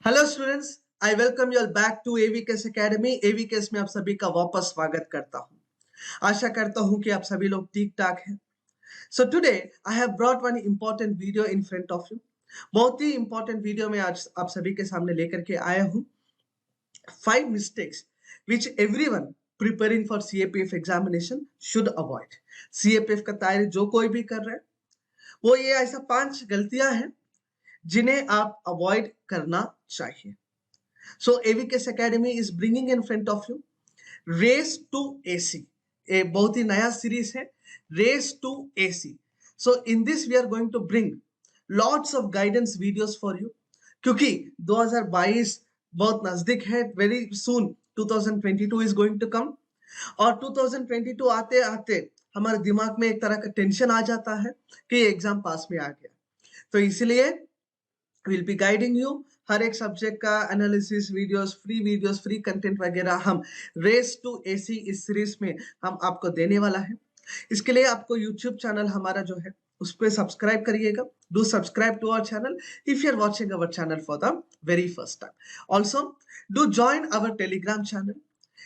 Hello students, I welcome you all back to AVKS academy. AVKS में आप सभी का वापस स्वागत करता हूं। आशा करता हूं कि आप सभी लोग ठीक ठाक हैं। So today I have brought one important video in front of you. बहुत ही इंपॉर्टेंट वीडियो में आज आप सभी के सामने लेकर के आया हूं। 5 mistakes which everyone preparing for CAPF examination should avoid। CAPF का तैयारी जो कोई भी कर रहा है वो ये ऐसा 5 गलतियां हैं जिन्हें आप अवॉइड करना चाहिए। So AVKS Academy is bringing in front of you Race to AC, a बहुत ही नया सीरीज है Race to AC। So in this we are going to bring lots of guidance videos for you क्योंकि 2022 बहुत नजदीक है। Very soon 2022 is going to come और 2022 आते आते हमारे दिमाग में एक तरह का टेंशन आ जाता है कि एग्जाम पास में आ गया। तो इसलिए विल बी गाइडिंग यू हर एक सब्जेक्ट का एनालिसिस वीडियोस फ्री कंटेंट वगैरह हम रेस टू एसी इस सीरीज में हम आपको देने वाला है। इसके लिए आपको यूट्यूब चैनल हमारा जो है उस पर सब्सक्राइब करिएगा। Do subscribe to our channel if you are watching our channel for the very first time. Also do join our Telegram channel.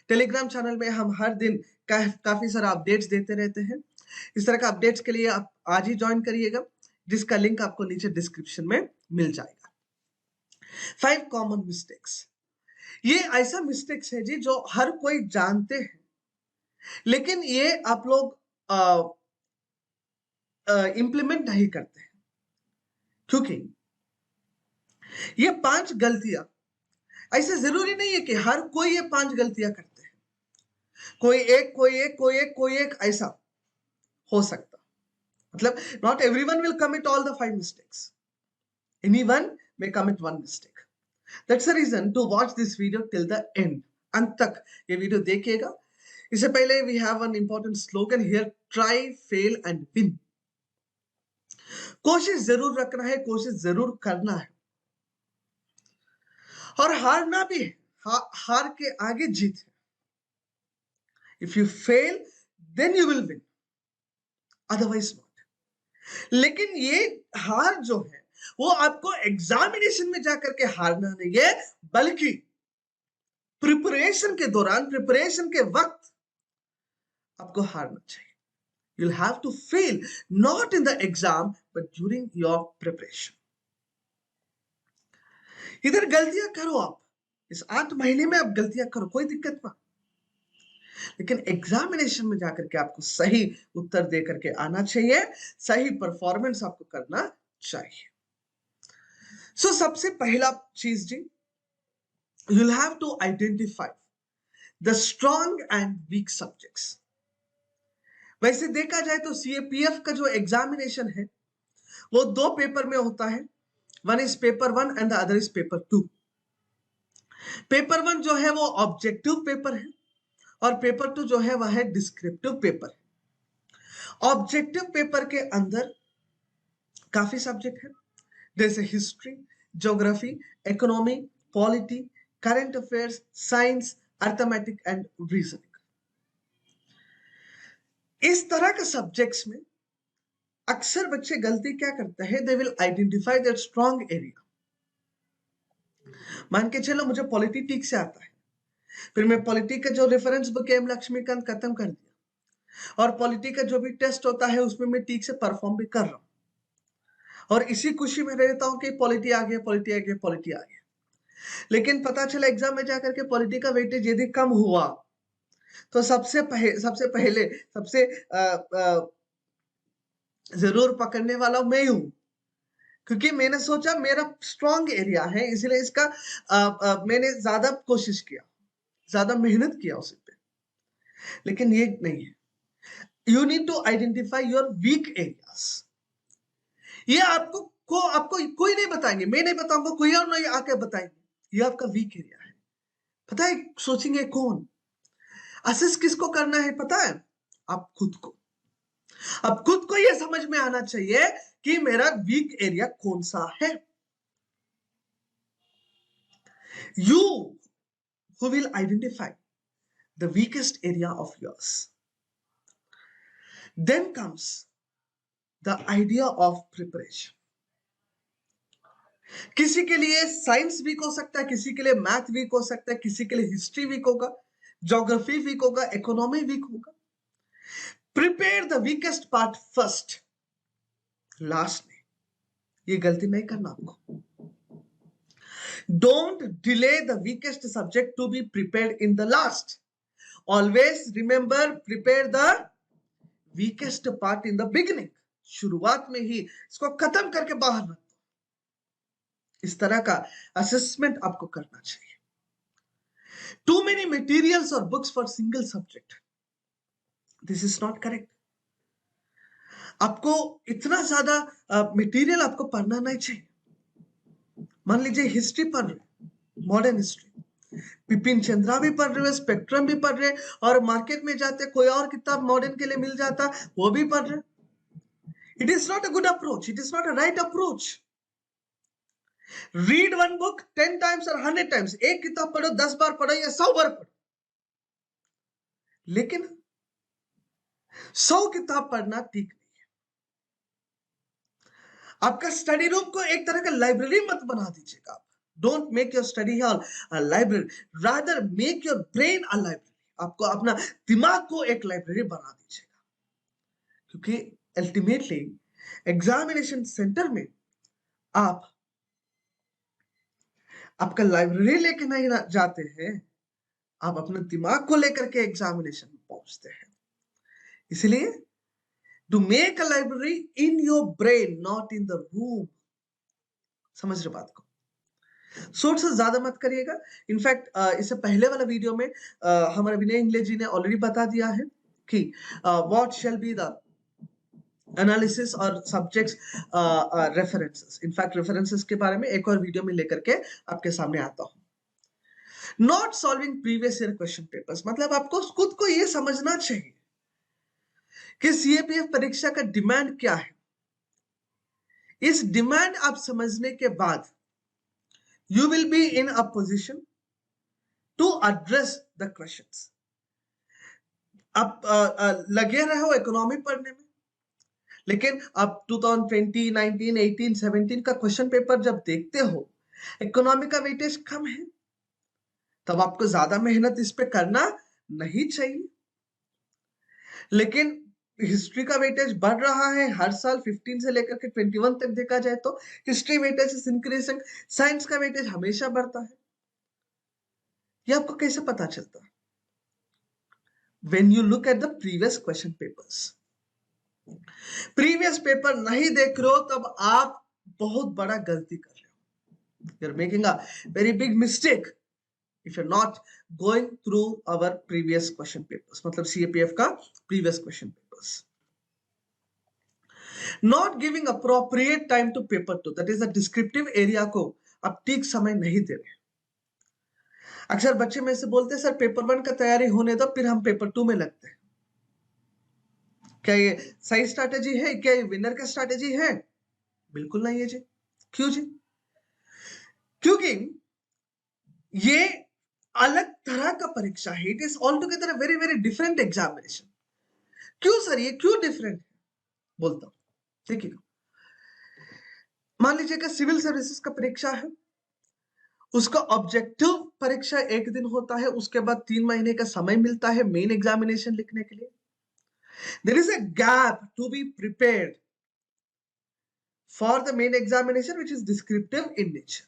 Telegram channel में हम हर दिन काफी सारा अपडेट्स देते रहते हैं। इस तरह का अपडेट्स के लिए आप आज ही ज्वाइन करिएगा, जिसका लिंक आपको नीचे डिस्क्रिप्शन में मिल जाएगा। 5 कॉमन मिस्टेक्स, ये ऐसा मिस्टेक्स है जी जो हर कोई जानते हैं, लेकिन ये आप लोग इंप्लीमेंट नहीं करते हैं क्योंकि ये 5 गलतियां, ऐसा जरूरी नहीं है कि हर कोई ये 5 गलतियां करते हैं। कोई एक ऐसा हो सकता, मतलब not everyone will commit all the 5 mistakes. Anyone may commit one mistake. That's the reason to watch this video till the end. अंत तक ये वीडियो देखिएगा। इससे पहले we have an important slogan here: try, fail and win। कोशिश जरूर रखना है, कोशिश जरूर करना है और हारना भी है। हार के आगे जीत है। If you fail, then you will win. Otherwise not। लेकिन ये हार जो है वो आपको एग्जामिनेशन में जाकर के हारना नहीं है, बल्कि प्रिपरेशन के दौरान, प्रिपरेशन के वक्त आपको हारना चाहिए। You'll have to fail not in the exam but during your preparation। इधर गलतियां करो, आप इस 8 महीने में आप गलतियां करो, कोई दिक्कत ना, लेकिन एग्जामिनेशन में जाकर के आपको सही उत्तर दे करके आना चाहिए, सही परफॉर्मेंस आपको करना चाहिए। सो सबसे पहला चीज जी, you'll have to identify the strong and weak subjects। वैसे देखा जाए तो सीएपीएफ का जो एग्जामिनेशन है वो 2 पेपर में होता है। One is paper 1 and the other is paper 2। Paper 1 जो है वो ऑब्जेक्टिव पेपर है और पेपर 2 जो है वह है डिस्क्रिप्टिव पेपर है। ऑब्जेक्टिव पेपर के अंदर काफी सब्जेक्ट है, जैसे history, geography, economy, polity, current affairs, science, arithmetic and reasoning. इस तरह के सब्जेक्ट्स में अक्सर बच्चे गलती क्या करते हैं, they will identify there strong area. मान के चलो मुझे पॉलिटी ठीक से आता है, फिर मैं पॉलिटी का जो रेफरेंस बुक है लक्ष्मीकांत खत्म कर दिया और पॉलिटी का जो भी टेस्ट होता है उसमें मैं ठीक से परफॉर्म भी कर रहा हूं और इसी खुशी में रहता हूं कि पॉलिटी आ गया, पॉलिटी आ गया, पॉलिटी आ गया। लेकिन पता चला एग्जाम में जाकर के पॉलिटी का वेटेज यदि कम हुआ तो सबसे पहले जरूर पकड़ने वाला मैं हूं, क्योंकि मैंने सोचा मेरा स्ट्रॉन्ग एरिया है, इसलिए इसका मैंने ज्यादा कोशिश किया, ज्यादा मेहनत किया उस पे। लेकिन ये नहीं है। You need to identify your weak areas. ये आपको कोई नहीं बताएंगे, मैं नहीं बताऊंगा, कोई और नहीं आके बताएंगे ये आपका वीक एरिया है। पता है सोचेंगे कौन? असेस किसको करना है पता है? आप खुद को। अब खुद को यह समझ में आना चाहिए कि मेरा वीक एरिया कौन सा है। You who will identify the weakest area of yours. Then comes the idea of preparation. किसी के लिए साइंस वीक हो सकता है, किसी के लिए मैथ वीक हो सकता है, किसी के लिए हिस्ट्री वीक होगा, ज्योग्राफी वीक होगा, इकोनॉमी वीक होगा। Prepare the weakest part first, last में। ये गलती नहीं करना आपको। Don't delay the weakest subject to be prepared in the last. Always remember, prepare the weakest part in the beginning. शुरुआत में ही इसको खत्म करके बाहर रखो। इस तरह का असेसमेंट आपको करना चाहिए। Too many materials or books for single subject. This is not correct. आपको इतना ज्यादा मटेरियल आपको पढ़ना नहीं चाहिए। मान लीजिए हिस्ट्री पढ़ रहे, मॉडर्न हिस्ट्री, बिपिन चंद्रा भी पढ़ रहे, स्पेक्ट्रम भी पढ़ रहे, और मार्केट में जाते कोई और किताब मॉडर्न के लिए मिल जाता, वो भी पढ़ रहे। It is not a good approach, it is not a right approach. Read one book 10 times और 100 टाइम्स। एक किताब पढ़ो 10 बार पढ़ो या 100 बार पढ़ो, लेकिन 100 किताब पढ़ना ठीक नहीं है। आपका स्टडी रूम को एक तरह का लाइब्रेरी मत बना दीजिएगा आप। Don't make your study hall a library, rather make your brain a library. आपको अपना दिमाग को एक लाइब्रेरी बना दीजिएगा, क्योंकि अल्टीमेटली एग्जामिनेशन सेंटर में आप आपका लाइब्रेरी लेके नहीं जाते हैं, आप अपने दिमाग को लेकर के एग्जामिनेशन में पहुंचते हैं। इसलिए to make a library in your brain, not in the room. समझ रहे बात को? सोच से ज्यादा मत करिएगा। इनफैक्ट इससे पहले वाला वीडियो में हमारे विनय इंग्लिश जी ने ऑलरेडी बता दिया है कि what shall be the analysis और सब्जेक्ट्स रेफरेंसेस। इनफैक्ट रेफरेंसेस के बारे में एक और वीडियो में लेकर के आपके सामने आता हूं। Not solving previous year question papers, मतलब आपको खुद को यह समझना चाहिए कि सीएपीएफ परीक्षा का डिमांड क्या है। इस डिमांड आप समझने के बाद you will be in a position to address the questions. आप लगे रहो इकोनॉमी पढ़ने में, लेकिन आप 2020, 19, 18, 17 का क्वेश्चन पेपर जब देखते हो, इकोनॉमी का वेटेज कम है, तब आपको ज्यादा मेहनत इस पे करना नहीं चाहिए। लेकिन हिस्ट्री का वेटेज बढ़ रहा है हर साल, 15 से लेकर के 21 तक देखा जाए तो history weightage is increasing, science का वेटेज हमेशा बढ़ता है। ये आपको कैसे पता चलता? When you look at the previous question papers. Previous paper नहीं देख रहे हो तब आप बहुत बड़ा गलती कर रहे हो। You're making a very big mistake if you're not going through our previous question papers. मतलब CAPF का previous question papers. Not giving appropriate time to paper 2, that is the descriptive area को आप ठीक समय नहीं दे रहे। अक्सर बच्चे में से बोलते हैं सर पेपर 1 का तैयारी होने दो फिर हम पेपर 2 में लगते हैं। क्या ये सही स्ट्रैटेजी है? क्या ये विनर का स्ट्रैटेजी है? बिल्कुल नहीं है जी। क्यों जी? क्योंकि ये अलग तरह का परीक्षा है। It is all together a very very different examination. क्यों सर, ये क्यों डिफरेंट है? बोलता हूं, देखिएगा। मान लीजिए कि सिविल सर्विसेज का परीक्षा है, उसका ऑब्जेक्टिव परीक्षा एक दिन होता है, उसके बाद 3 महीने का समय मिलता है मेन एग्जामिनेशन लिखने के लिए। There is a gap to be prepared for the main examination which is descriptive in nature.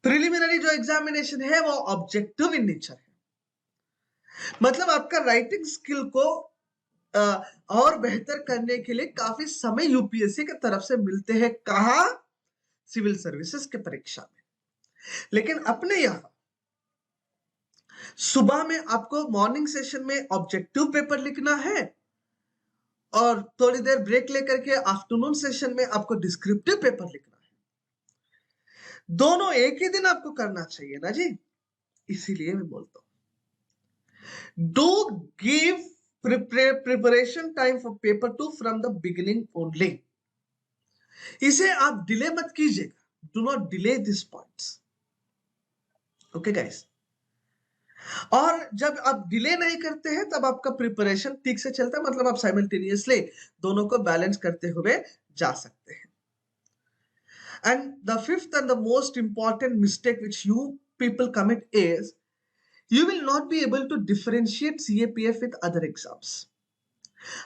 Preliminary जो एग्जामिनेशन है वो ऑब्जेक्टिव इन नेचर है। मतलब आपका राइटिंग स्किल को और बेहतर करने के लिए काफी समय यूपीएससी की तरफ से मिलते हैं। कहा? सिविल सर्विसेज के परीक्षा में। लेकिन अपने यहां सुबह में आपको मॉर्निंग सेशन में ऑब्जेक्टिव पेपर लिखना है और थोड़ी देर ब्रेक लेकर के आफ्टरनून सेशन में आपको डिस्क्रिप्टिव पेपर लिखना है। दोनों एक ही दिन आपको करना चाहिए ना जी। इसीलिए मैं बोलता हूं, do give preparation time for paper 2 from the beginning only. इसे आप डिले मत कीजिएगा। Do not delay this points. Okay guys. और जब आप डिले नहीं करते हैं तब आपका प्रिपरेशन ठीक से चलता है, मतलब आप साइमल्टेनियसली दोनों को बैलेंस करते हुए जा सकते हैं। And the fifth and the most important mistake which you people commit is you will not be able to differentiate CAPF with other exams.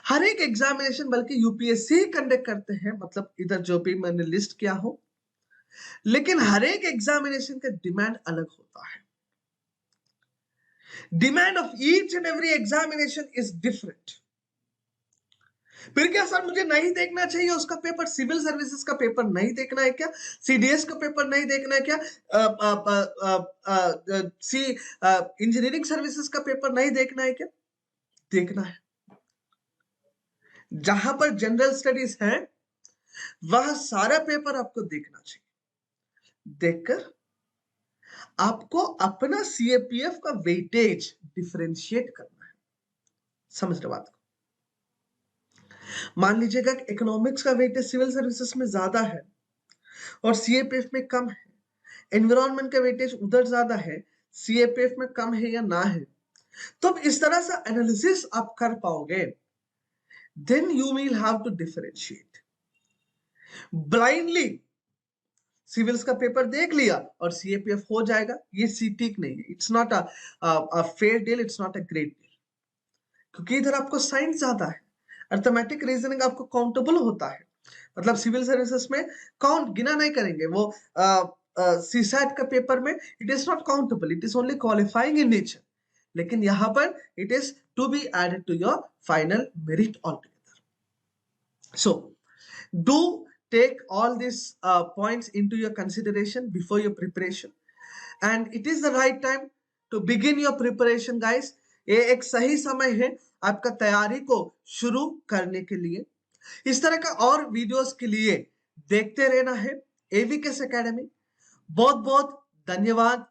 हर एक एग्जामिनेशन बल्कि यूपीएससी ही कंडक्ट करते हैं, मतलब इधर जो भी मैंने लिस्ट किया हो, लेकिन हर एक एग्जामिनेशन का डिमांड अलग होता है. Demand of each and every examination is different. फिर क्या सर मुझे नहीं देखना चाहिए उसका पेपर, सिविल सर्विसेज का पेपर नहीं देखना है क्या, सीडीएस का पेपर नहीं देखना है क्या, इंजीनियरिंग सर्विसेज का पेपर नहीं देखना है क्या? देखना है. जहां पर जनरल स्टडीज है वह सारा पेपर आपको देखना चाहिए. देखकर आपको अपना सीएपीएफ का वेटेज डिफरेंशिएट करना है. समझ रहे बात को? मान लीजिएगा कि इकोनॉमिक्स का वेटेज सिविल सर्विसेज में ज्यादा है और सीएपीएफ में कम है, एनवायरमेंट का वेटेज उधर ज्यादा है, सीएपीएफ में कम है या ना है, तो इस तरह से एनालिसिस आप कर पाओगे. Then you will have to differentiate. Blindly civils का पेपर देख लिया और सीएपीएफ हो जाएगा, ये ठीक नहीं है. It's not a fair deal, it's not a great deal. क्योंकि इधर आपको साइंस ज्यादा है, अर्थमेटिक रीजनिंग आपको काउंटेबल होता है. मतलब सिविल सर्विसेज में काउंट गिना नहीं करेंगे, वो सीसैट का पेपर में it is not countable, it is only qualifying in nature. लेकिन यहां पर it is to be added to your final merit all together. So do take all these points into your consideration before your preparation, and it is the right time to begin your preparation guys. ये एक सही समय है आपका तैयारी को शुरू करने के लिए. इस तरह का और वीडियोस के लिए देखते रहना है एवीकेएस एकेडमी. बहुत बहुत धन्यवाद.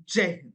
जय हिंद.